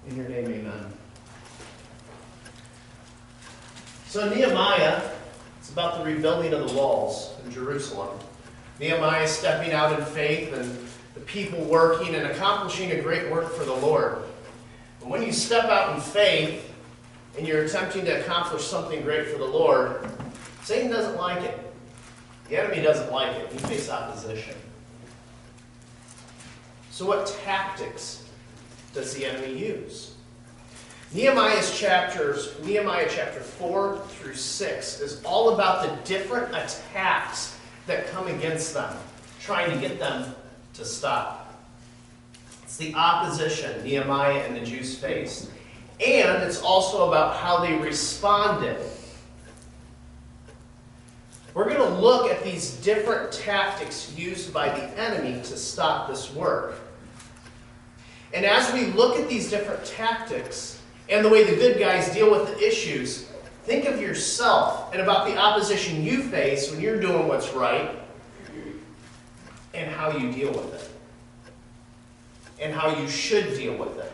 In your name, amen. So Nehemiah, it's about the rebuilding of the walls in Jerusalem. Nehemiah is stepping out in faith and the people working and accomplishing a great work for the Lord. But when you step out in faith and you're attempting to accomplish something great for the Lord, Satan doesn't like it. The enemy doesn't like it. You face opposition. So what tactics does the enemy use? Nehemiah chapter 4 through 6 is all about the different attacks that come against them, trying to get them to stop. It's the opposition Nehemiah and the Jews faced. And it's also about how they responded. We're going to look at these different tactics used by the enemy to stop this work. And as we look at these different tactics and the way the good guys deal with the issues, think of yourself and about the opposition you face when you're doing what's right and how you deal with it. And how you should deal with it.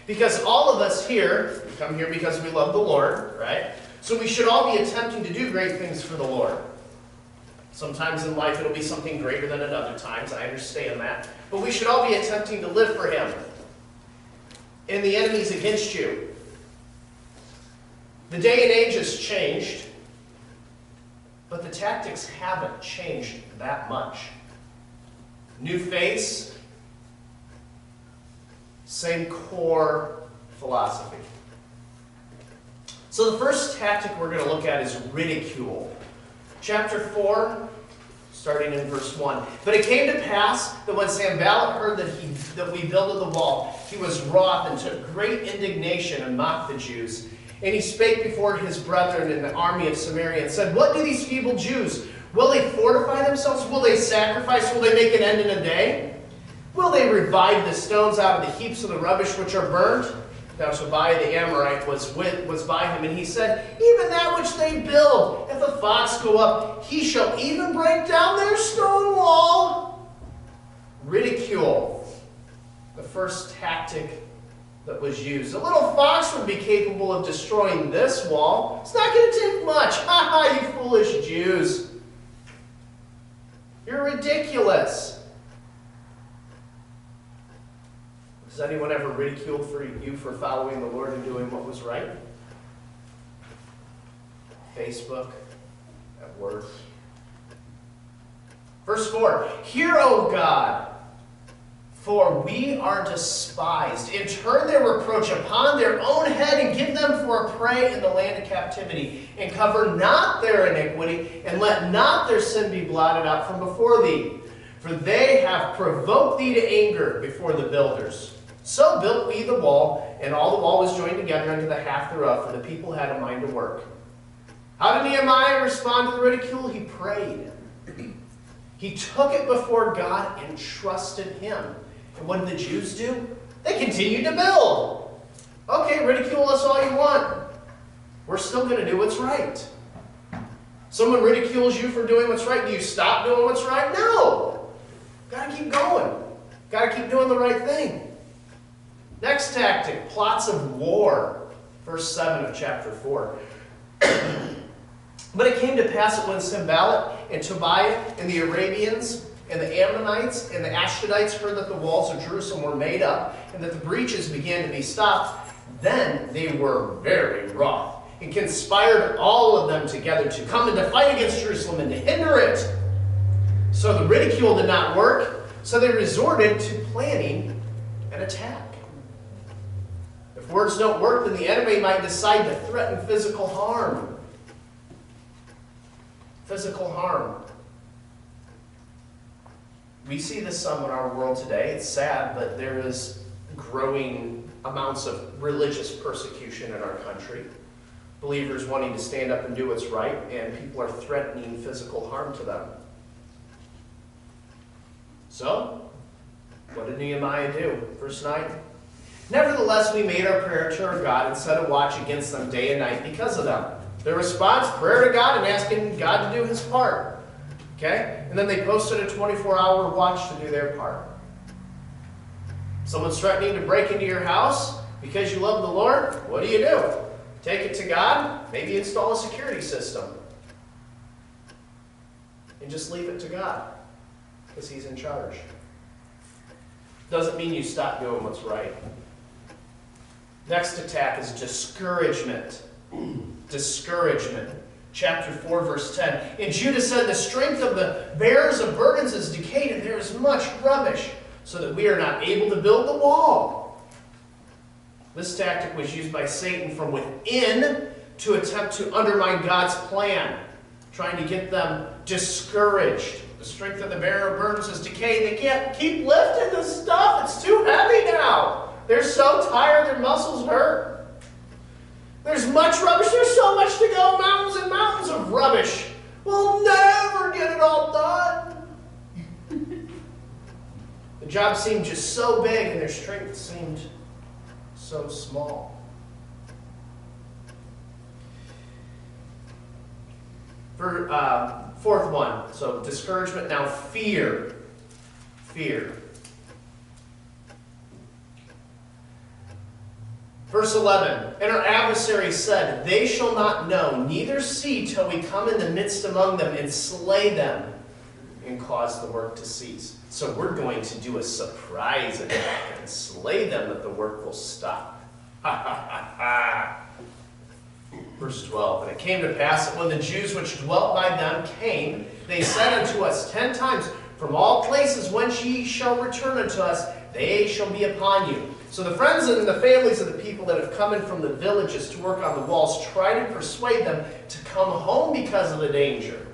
Because all of us here, we come here because we love the Lord, right? So we should all be attempting to do great things for the Lord. Sometimes in life it'll be something greater than at other times. I understand that. But we should all be attempting to live for Him. And the enemy's against you. The day and age has changed, but the tactics haven't changed that much. New face, same core philosophy. So the first tactic we're going to look at is ridicule. Chapter 4, starting in verse 1. But it came to pass that when Sanballat heard that we builded the wall, he was wroth and took great indignation and mocked the Jews. And he spake before his brethren in the army of Samaria and said, What do these feeble Jews? Will they fortify themselves? Will they sacrifice? Will they make an end in a day? Will they revive the stones out of the heaps of the rubbish which are burnt? Now Tobiah the Amorite was by him, and he said, Even that which they build, if a fox go up, he shall even break down their stone wall. Ridicule, the first tactic that was used. A little fox would be capable of destroying this wall. It's not going to take much. Ha ha, you foolish Jews. You're ridiculous. Has anyone ever ridiculed you for following the Lord and doing what was right? Facebook, at work. Verse 4, Hear, O God, for we are despised, and turn their reproach upon their own head, and give them for a prey in the land of captivity, and cover not their iniquity, and let not their sin be blotted out from before thee. For they have provoked thee to anger before the builders. So built we the wall, and all the wall was joined together unto the half thereof, for the people had a mind to work. How did Nehemiah respond to the ridicule? He prayed. He took it before God and trusted Him. And what did the Jews do? They continued to build. Okay, ridicule us all you want. We're still going to do what's right. Someone ridicules you for doing what's right. Do you stop doing what's right? No. Got to keep going. Got to keep doing the right thing. Next tactic, plots of war. Verse 7 of chapter 4. But it came to pass that when Sanballat and Tobiah and the Arabians and the Ammonites and the Ashdodites heard that the walls of Jerusalem were made up and that the breaches began to be stopped, then they were very wroth and conspired all of them together to come and to fight against Jerusalem and to hinder it. So the ridicule did not work, so they resorted to planning an attack. If words don't work, then the enemy might decide to threaten physical harm. Physical harm. We see this some in our world today. It's sad, but there is growing amounts of religious persecution in our country. Believers wanting to stand up and do what's right, and people are threatening physical harm to them. So, what did Nehemiah do? Verse 9. Nevertheless, we made our prayer to our God and set a watch against them day and night because of them. Their response, prayer to God and asking God to do His part. Okay? And then they posted a 24-hour watch to do their part. Someone's threatening to break into your house. Because you love the Lord, what do? Take it to God, maybe install a security system. And just leave it to God, because He's in charge. Doesn't mean you stop doing what's right. Next attack is discouragement. Discouragement. Chapter 4, verse 10. And Judah said, the strength of the bearers of burdens is decayed, and there is much rubbish, so that we are not able to build the wall. This tactic was used by Satan from within to attempt to undermine God's plan, trying to get them discouraged. The strength of the bearer of burdens is decayed. They can't keep lifting this stuff. It's too heavy now. They're so tired, their muscles hurt. There's much rubbish. There's so much to go. Mountains and mountains of rubbish. We'll never get it all done. The job seemed just so big, and their strength seemed so small. For fourth one, so discouragement. Now fear. Fear. Verse 11, and our adversary said, they shall not know, neither see till we come in the midst among them and slay them and cause the work to cease. So we're going to do a surprise attack and slay them that the work will stop. Ha ha ha ha. Verse 12, and it came to pass that when the Jews which dwelt by them came, they said unto us 10 times, from all places whence ye shall return unto us, they shall be upon you. So the friends and the families of the people that have come in from the villages to work on the walls try to persuade them to come home because of the danger.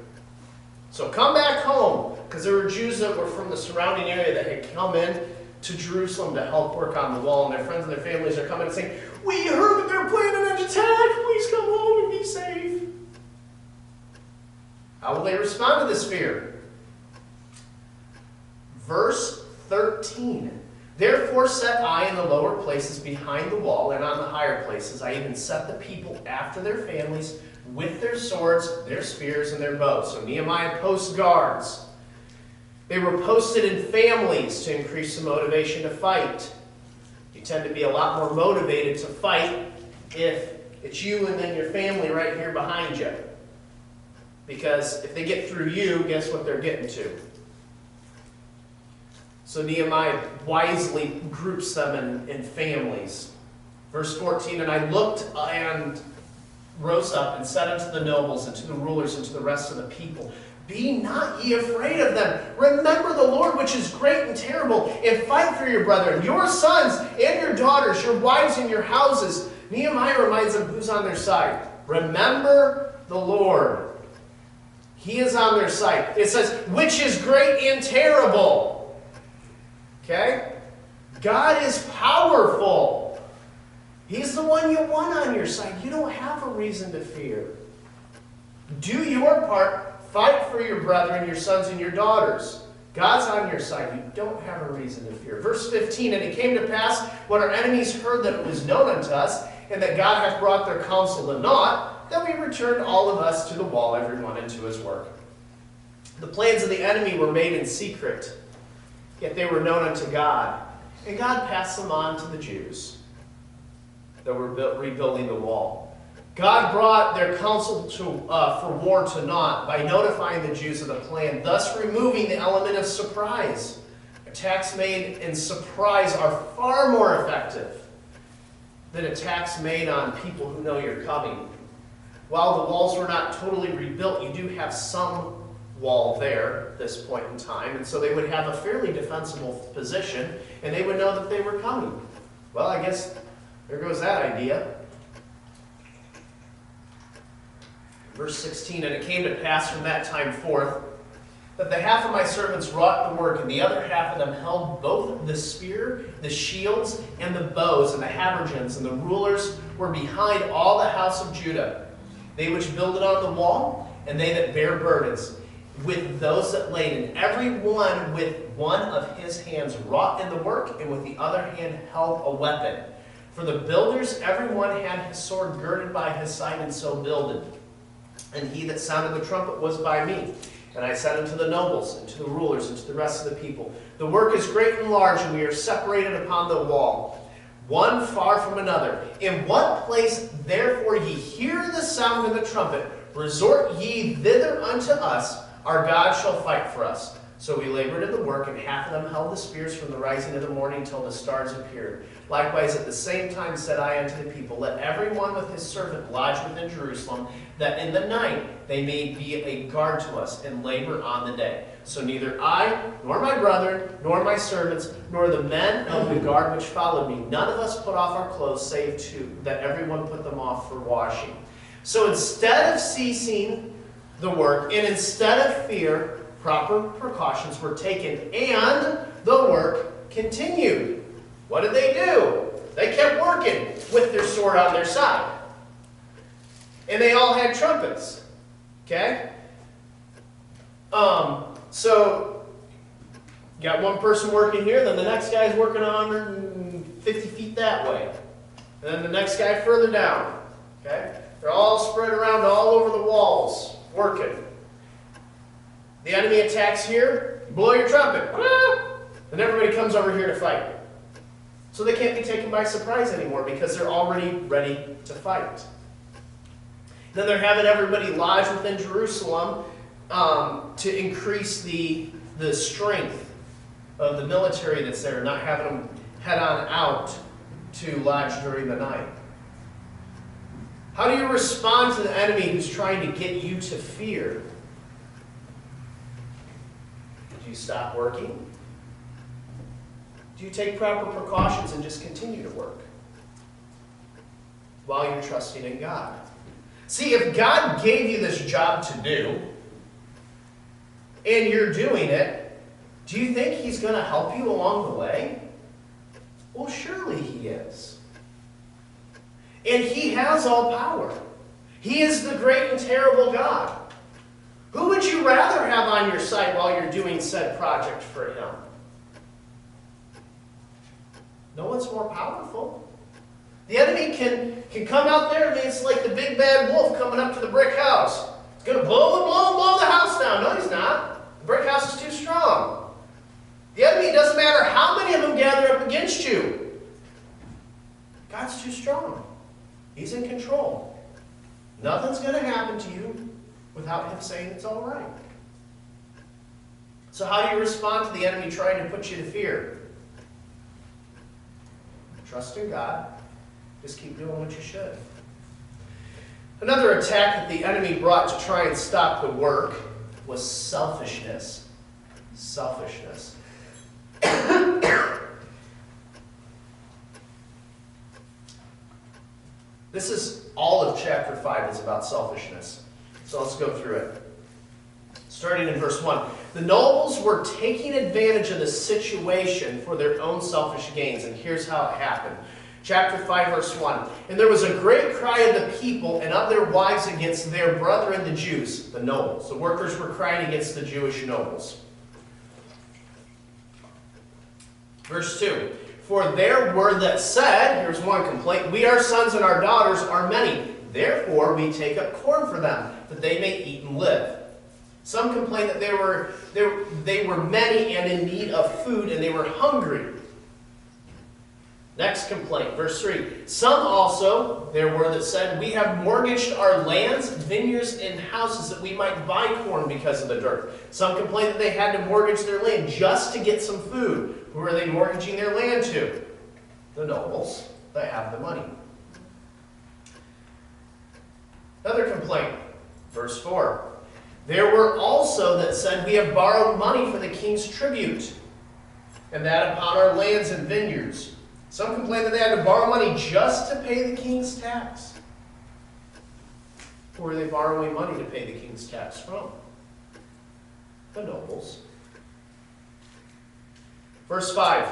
So come back home, because there were Jews that were from the surrounding area that had come in to Jerusalem to help work on the wall, and their friends and their families are coming and saying, we heard that they're planning an attack, please come home and be safe. How will they respond to this fear? Verse 13. Therefore set I in the lower places behind the wall, and on the higher places I even set the people after their families with their swords, their spears, and their bows. So Nehemiah posts guards. They were posted in families to increase the motivation to fight. You tend to be a lot more motivated to fight if it's you and then your family right here behind you. Because if they get through you, guess what they're getting to? So Nehemiah wisely groups them in families. Verse 14, and I looked and rose up and said unto the nobles and to the rulers and to the rest of the people, be not ye afraid of them. Remember the Lord, which is great and terrible, and fight for your brethren, your sons and your daughters, your wives and your houses. Nehemiah reminds them who's on their side. Remember the Lord. He is on their side. It says, which is great and terrible. Okay? God is powerful. He's the one you want on your side. You don't have a reason to fear. Do your part. Fight for your brethren, your sons and your daughters. God's on your side. You don't have a reason to fear. Verse 15, and it came to pass, when our enemies heard that it was known unto us, and that God hath brought their counsel to naught, that we returned all of us to the wall, every one into his work. The plans of the enemy were made in secret, yet they were known unto God. And God passed them on to the Jews that were rebuilding the wall. God brought their counsel for war to naught by notifying the Jews of the plan, thus removing the element of surprise. Attacks made in surprise are far more effective than attacks made on people who know you're coming. While the walls were not totally rebuilt, you do have some wall there at this point in time, and so they would have a fairly defensible position, and they would know that they were coming. Well, I guess there goes that idea. Verse 16, and it came to pass from that time forth that the half of my servants wrought the work, and the other half of them held both the spear, the shields, and the bows, and the habergeons, and the rulers were behind all the house of Judah. They which builded on the wall, and they that bare burdens, with those that laden, every one with one of his hands wrought in the work, and with the other hand held a weapon. For the builders, every one had his sword girded by his side, and so builded. And he that sounded the trumpet was by me. And I said unto the nobles, and to the rulers, and to the rest of the people, the work is great and large, and we are separated upon the wall. one far from another. In what place therefore ye hear the sound of the trumpet, resort ye thither unto us, our God shall fight for us. So we labored in the work, and half of them held the spears from the rising of the morning till the stars appeared. Likewise at the same time said I unto the people, let every one with his servant lodge within Jerusalem, that in the night they may be a guard to us, and labor on the day. So neither I, nor my brethren, nor my servants, nor the men of the guard which followed me, none of us put off our clothes, save two, that everyone put them off for washing. So instead of ceasing the work, and instead of fear, proper precautions were taken, and the work continued. What did they do? They kept working with their sword on their side. And they all had trumpets. Okay? So, you got one person working here, then the next guy's working 150 feet that way. And then the next guy further down. Okay? They're all spread around all over the walls, working. The enemy attacks here, you blow your trumpet, and everybody comes over here to fight. So they can't be taken by surprise anymore because they're already ready to fight. Then they're having everybody lodge within Jerusalem to increase the strength of the military that's there, not having them head on out to lodge during the night. How do you respond to the enemy who's trying to get you to fear? Do you stop working? Do you take proper precautions and just continue to work while you're trusting in God? See, if God gave you this job to do, and you're doing it, do you think He's going to help you along the way? Well, surely He is. And He has all power. He is the great and terrible God. Who would you rather have on your side while you're doing said project for Him? No one's more powerful. The enemy can come out there, and it's like the big bad wolf coming up to the brick house. It's going to blow the house down. No, he's not. The brick house is too strong. The enemy, it doesn't matter how many of them gather up against you. God's too strong. He's in control. Nothing's going to happen to you without Him saying it's all right. So how do you respond to the enemy trying to put you to fear? Trust in God. Just keep doing what you should. Another attack that the enemy brought to try and stop the work was selfishness. Selfishness. This is all of chapter 5 is about selfishness. So let's go through it. Starting in verse 1. The nobles were taking advantage of the situation for their own selfish gains. And here's how it happened. Chapter 5, verse 1. And there was a great cry of the people and of their wives against their brethren the Jews, the nobles. The workers were crying against the Jewish nobles. Verse 2. For there were that said, here's one complaint, we our sons and our daughters are many. Therefore we take up corn for them, that they may eat and live. Some complained that they were many and in need of food, and they were hungry. Next complaint, verse 3. Some also there were that said, we have mortgaged our lands, vineyards, and houses that we might buy corn because of the dearth. Some complained that they had to mortgage their land just to get some food. Who are they mortgaging their land to? The nobles that have the money. Another complaint, verse 4. There were also that said, we have borrowed money for the king's tribute, and that upon our lands and vineyards. Some complained that they had to borrow money just to pay the king's tax. Who are they borrowing money to pay the king's tax from? The nobles. Verse 5.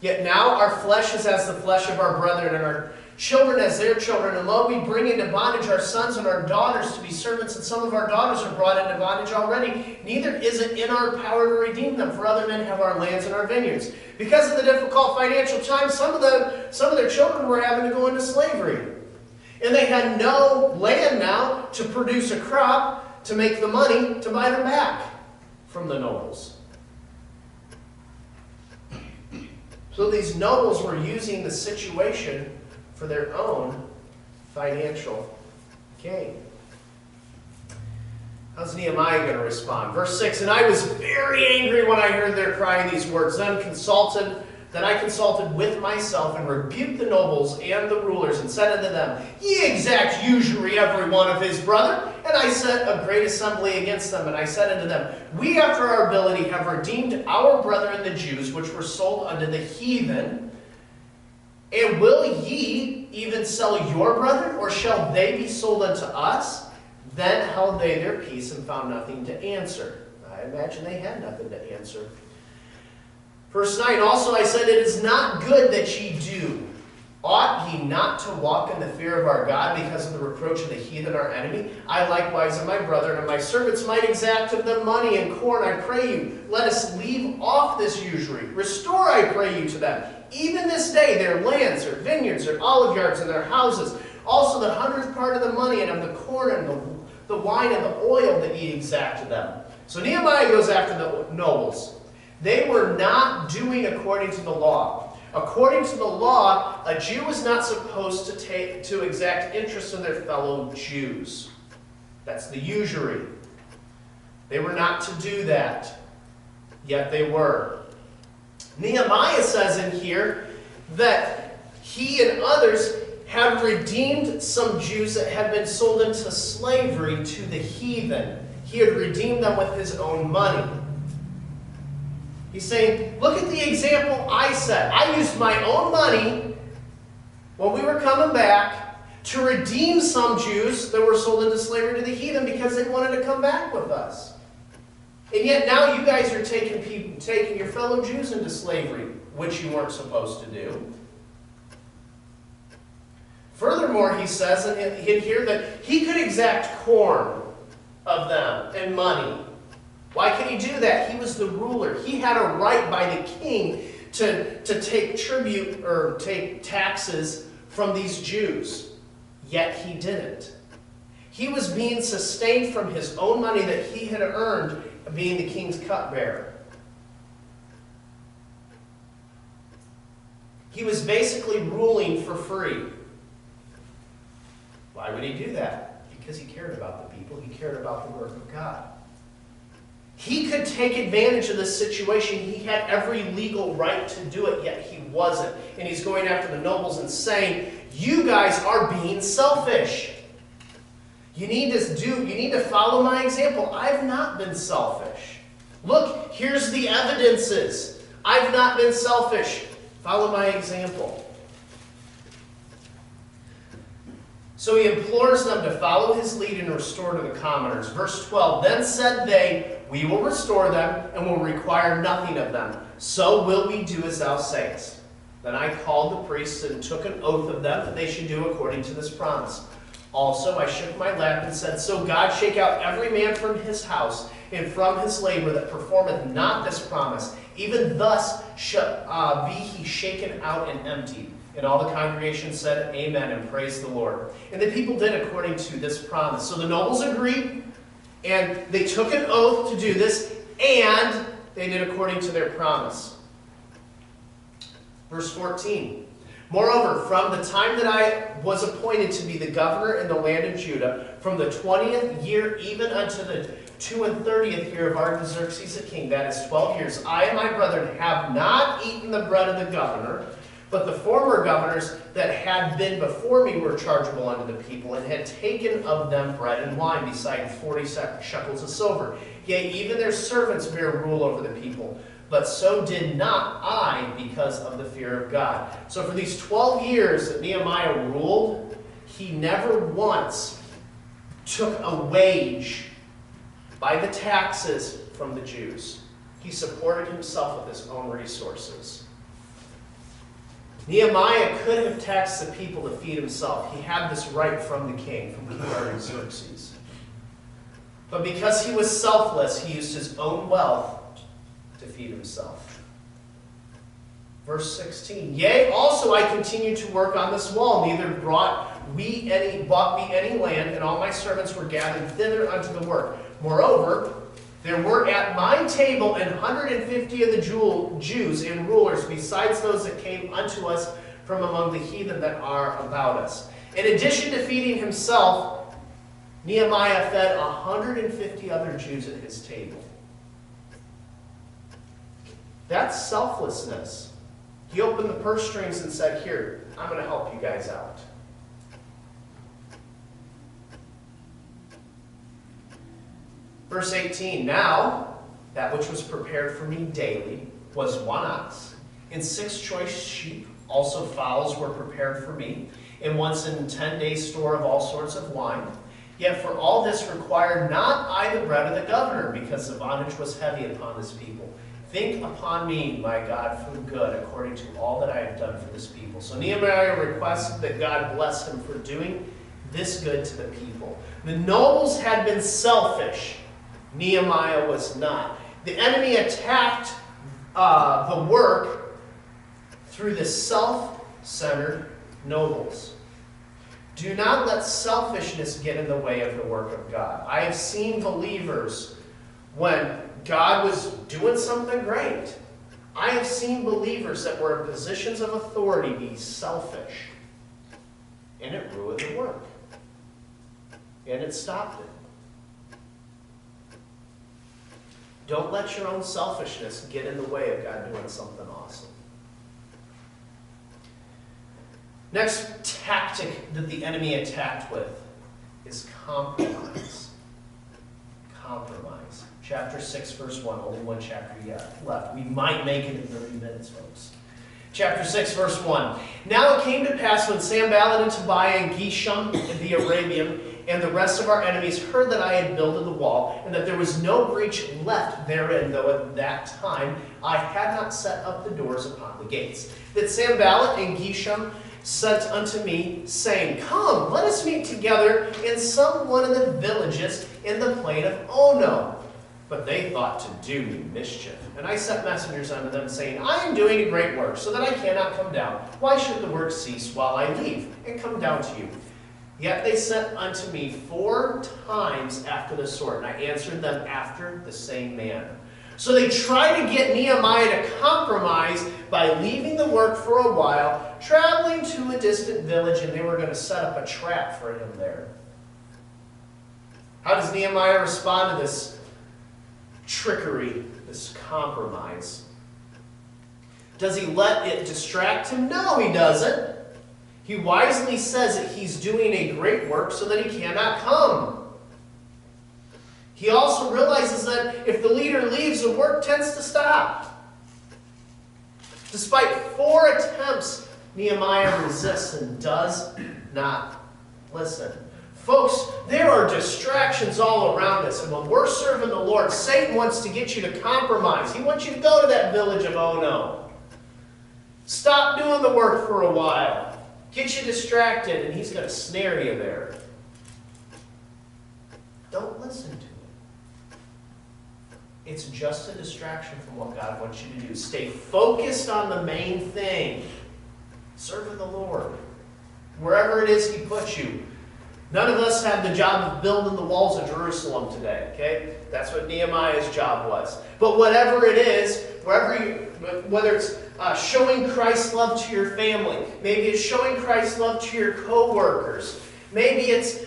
Yet now our flesh is as the flesh of our brethren, and our children as their children. And lo, we bring into bondage our sons and our daughters to be servants, and some of our daughters are brought into bondage already. Neither is it in our power to redeem them, for other men have our lands and our vineyards. Because of the difficult financial times, some of their children were having to go into slavery. And they had no land now to produce a crop to make the money to buy them back from the nobles. So these nobles were using the situation for their own financial gain. How's Nehemiah going to respond? Verse 6, and I was very angry when I heard their crying these words. Then I consulted with myself and rebuked the nobles and the rulers and said unto them, Ye exact usury every one of his brother. And I set a great assembly against them. And I said unto them, We after our ability have redeemed our brethren the Jews, which were sold unto the heathen. And will ye even sell your brethren, or shall they be sold unto us? Then held they their peace and found nothing to answer. I imagine they had nothing to answer. Verse 9, also I said, It is not good that ye do. Ought ye not to walk in the fear of our God because of the reproach of the heathen our enemy? I likewise and my brethren and my servants might exact of them money and corn, I pray you. Let us leave off this usury. Restore, I pray you, to them, even this day, their lands, their vineyards, their olive yards, and their houses. Also the 100th part of the money and of the corn and the wine and the oil that ye exacted them. So Nehemiah goes after the nobles. They were not doing according to the law. According to the law, a Jew was not supposed to exact interest in their fellow Jews. That's the usury. They were not to do that. Yet they were. Nehemiah says in here that he and others have redeemed some Jews that had been sold into slavery to the heathen. He had redeemed them with his own money. He's saying, look at the example I set. I used my own money when we were coming back to redeem some Jews that were sold into slavery to the heathen because they wanted to come back with us. And yet now you guys are taking your fellow Jews into slavery, which you weren't supposed to do. Furthermore, he says in here that he could exact corn of them and money. Why could he do that? He was the ruler. He had a right by the king to take tribute or take taxes from these Jews. Yet he didn't. He was being sustained from his own money that he had earned being the king's cupbearer. He was basically ruling for free. Why would he do that? Because he cared about the people. He cared about the work of God. He could take advantage of this situation. He had every legal right to do it, yet he wasn't. And he's going after the nobles and saying, you guys are being selfish. You need to follow my example. I've not been selfish. Look, here's the evidences. I've not been selfish. Follow my example. So he implores them to follow his lead and restore to the commoners. Verse 12, then said they, we will restore them and will require nothing of them. So will we do as thou sayest. Then I called the priests and took an oath of them that they should do according to this promise. Also I shook my lap and said, so God shake out every man from his house and from his labor that performeth not this promise. Even thus shall be he shaken out and emptied. And all the congregation said, amen, and praised the Lord. And the people did according to this promise. So the nobles agreed, and they took an oath to do this, and they did according to their promise. Verse 14. Moreover, from the time that I was appointed to be the governor in the land of Judah, from the 20th year even unto the 32nd year of Artaxerxes the king, that is 12 years, I and my brethren have not eaten the bread of the governor, but the former governors that had been before me were chargeable unto the people, and had taken of them bread and wine, beside 40 shekels of silver. Yea, even their servants bear rule over the people. But so did not I, because of the fear of God. So for these 12 years that Nehemiah ruled, he never once took a wage by the taxes from the Jews. He supported himself with his own resources. Nehemiah could have taxed the people to feed himself. He had this right from the king, from King Artaxerxes. But because he was selfless, he used his own wealth to feed himself. Verse 16, yea, also I continued to work on this wall, neither bought me any land, and all my servants were gathered thither unto the work. Moreover, There were at my table 150 of the Jews and rulers, besides those that came unto us from among the heathen that are about us. In addition to feeding himself, Nehemiah fed 150 other Jews at his table. That's selflessness. He opened the purse strings and said, here, I'm going to help you guys out. Verse 18, now that which was prepared for me daily was 1 ox, and 6 choice sheep, also fowls were prepared for me, and once in 10 days' store of all sorts of wine. Yet for all this required not I the bread of the governor, because the bondage was heavy upon this people. Think upon me, my God, for good, according to all that I have done for this people. So Nehemiah requested that God bless him for doing this good to the people. The nobles had been selfish. Nehemiah was not. The enemy attacked the work through the self-centered nobles. Do not let selfishness get in the way of the work of God. I have seen believers, when God was doing something great, I have seen believers that were in positions of authority be selfish. And it ruined the work. And it stopped it. Don't let your own selfishness get in the way of God doing something awesome. Next tactic that the enemy attacked with is compromise. Compromise. Chapter 6, verse 1. Only one chapter yet left. We might make it in 30 minutes, folks. Chapter 6, verse 1. Now it came to pass when Sanballat and Tobiah and Geshem the Arabian and the rest of our enemies heard that I had builded the wall, and that there was no breach left therein, though at that time I had not set up the doors upon the gates. That Sanballat and Geshem sent unto me, saying, come, let us meet together in some one of the villages in the plain of Ono. But they thought to do me mischief. And I sent messengers unto them, saying, I am doing a great work, so that I cannot come down. Why should the work cease while I leave, and come down to you? Yet they sent unto me 4 times after the sort, and I answered them after the same manner. So they tried to get Nehemiah to compromise by leaving the work for a while, traveling to a distant village, and they were going to set up a trap for him there. How does Nehemiah respond to this trickery, this compromise? Does he let it distract him? No, he doesn't. He wisely says that he's doing a great work so that he cannot come. He also realizes that if the leader leaves, the work tends to stop. Despite 4 attempts, Nehemiah resists and does not listen. Folks, there are distractions all around us, and when we're serving the Lord, Satan wants to get you to compromise. He wants you to go to that village of Ono. Stop doing the work for a while. Get you distracted, and he's going to snare you there. Don't listen to it. It's just a distraction from what God wants you to do. Stay focused on the main thing. Serving the Lord. Wherever it is he puts you. None of us have the job of building the walls of Jerusalem today, okay? That's what Nehemiah's job was. But whatever it is, whether it's showing Christ's love to your family, maybe it's showing Christ's love to your co-workers, maybe it's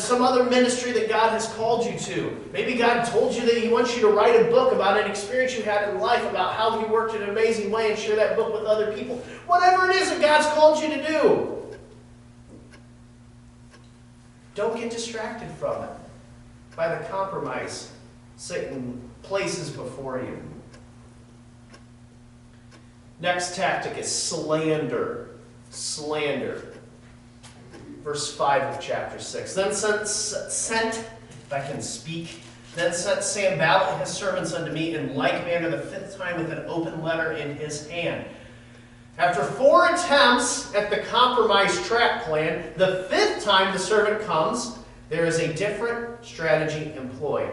some other ministry that God has called you to. Maybe God told you that he wants you to write a book about an experience you had in life, about how he worked in an amazing way, and share that book with other people. Whatever it is that God's called you to do. Don't get distracted from it by the compromise Satan places before you. Next tactic is slander. Slander. Verse 5 of chapter 6. Then sent, if I can speak, then sent Sanballat and his servants unto me in like manner the 5th time with an open letter in his hand. After 4 attempts at the compromise trap plan, the 5th time the servant comes, there is a different strategy employed.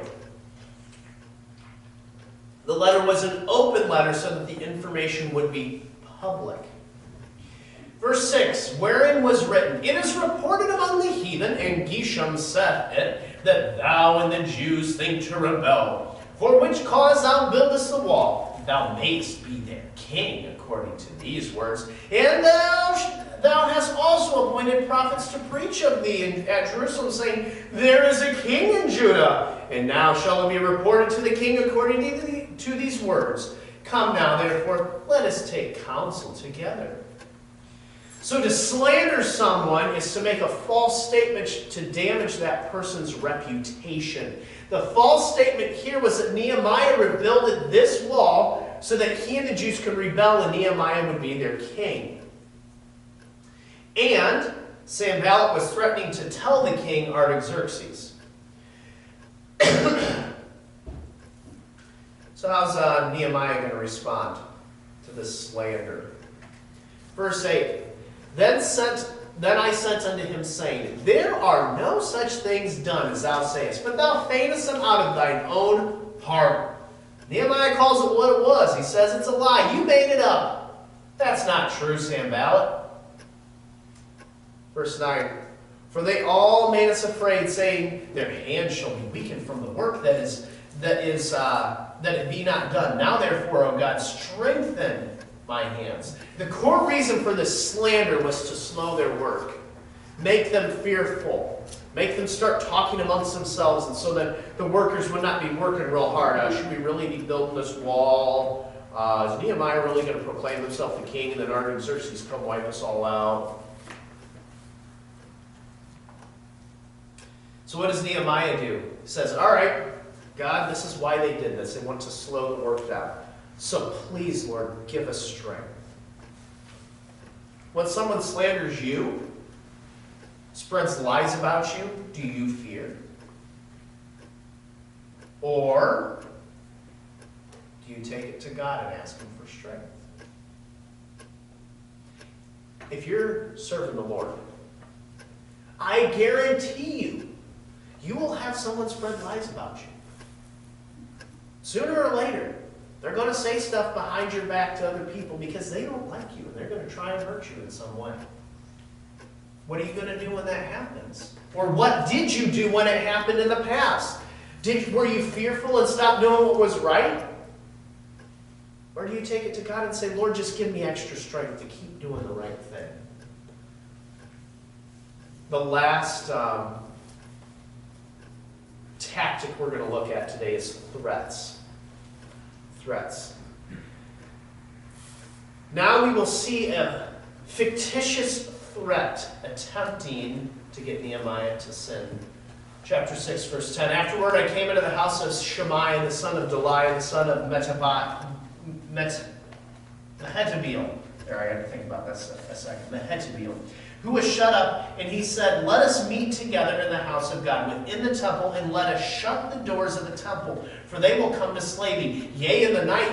The letter was an open letter so that the information would be public. Verse 6, wherein was written, it is reported among the heathen heathen, and Geshem saith it, that thou and the Jews think to rebel. For which cause thou buildest the wall, thou mayest be their king, according to these words. And thou hast also appointed prophets to preach of thee at Jerusalem, saying, There is a king in Judah. And now shall it be reported to the king according to these words. Come now, therefore, let us take counsel together. So to slander someone is to make a false statement to damage that person's reputation. The false statement here was that Nehemiah rebuilt this wall so that he and the Jews could rebel and Nehemiah would be their king. And Sanballat was threatening to tell the king Artaxerxes. So how's Nehemiah going to respond to this slander? Verse 8, Then I sent unto him, saying, There are no such things done as thou sayest, but thou feignest them out of thine own heart. Nehemiah calls it what it was. He says it's a lie. You made it up. That's not true, Sanballat. Verse 9, For they all made us afraid, saying, Their hands shall be weakened from the work that it be not done. Now therefore, O God, strengthen my hands. The core reason for this slander was to slow their work. Make them fearful. Make them start talking amongst themselves, and so that the workers would not be working real hard. Should we really be building this wall? Is Nehemiah really going to proclaim himself the king, and then Artaxerxes come wipe us all out? So what does Nehemiah do? He says, all right, God, this is why they did this. They want to slow the work down. So please, Lord, give us strength. When someone slanders you, spreads lies about you, do you fear? Or do you take it to God and ask Him for strength? If you're serving the Lord, I guarantee you, you will have someone spread lies about you. Sooner or later, they're going to say stuff behind your back to other people because they don't like you and they're going to try and hurt you in some way. What are you going to do when that happens? Or what did you do when it happened in the past? Were you fearful and stopped doing what was right? Or do you take it to God and say, Lord, just give me extra strength to keep doing the right thing? The last tactic we're going to look at today is threats. Threats. Now we will see a fictitious threat attempting to get Nehemiah to sin. Chapter 6, verse 10. Afterward I came into the house of Shemaiah, the son of Deliah, the son of Mehetabeel. There, I got to think about that a second. Mehetabeel, who was shut up, and he said, Let us meet together in the house of God within the temple, and let us shut the doors of the temple, for they will come to slay thee. Yea, in the night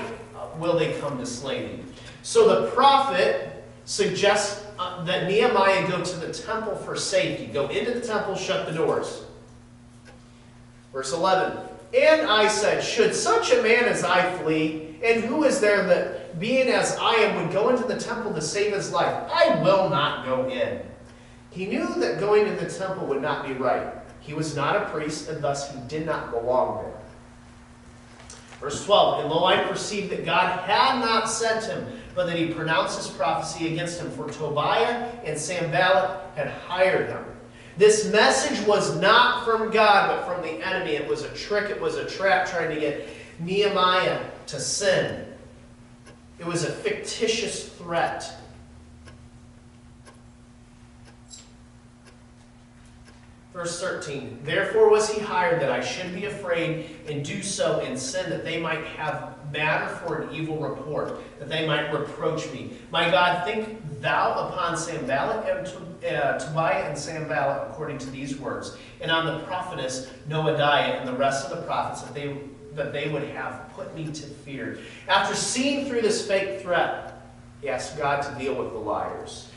will they come to slay thee. So the prophet suggests that Nehemiah go to the temple for safety. Go into the temple, shut the doors. Verse 11. And I said, Should such a man as I flee? And who is there that, being as I am, would go into the temple to save his life? I will not go in. He knew that going to the temple would not be right. He was not a priest, and thus he did not belong there. Verse 12. And lo, I perceived that God had not sent him, but that he pronounced his prophecy against him. For Tobiah and Sanballat had hired him. This message was not from God, but from the enemy. It was a trick. It was a trap trying to get Nehemiah to sin. It was a fictitious threat. Verse 13, Therefore was he hired that I should be afraid and do so in sin, that they might have matter for an evil report, that they might reproach me. My God, think thou upon Sanballat and Tobiah and Sanballat according to these words, and on the prophetess Noadiah and the rest of the prophets, that they would have put me to fear. After seeing through this fake threat, he asked God to deal with the liars,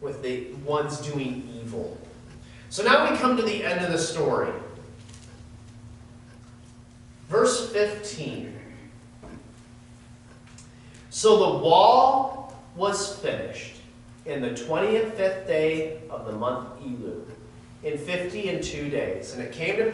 with the ones doing evil. So now we come to the end of the story. Verse 15. So the wall was finished, in the 25th day of the month Elul, in 50 and 2 days. And it came to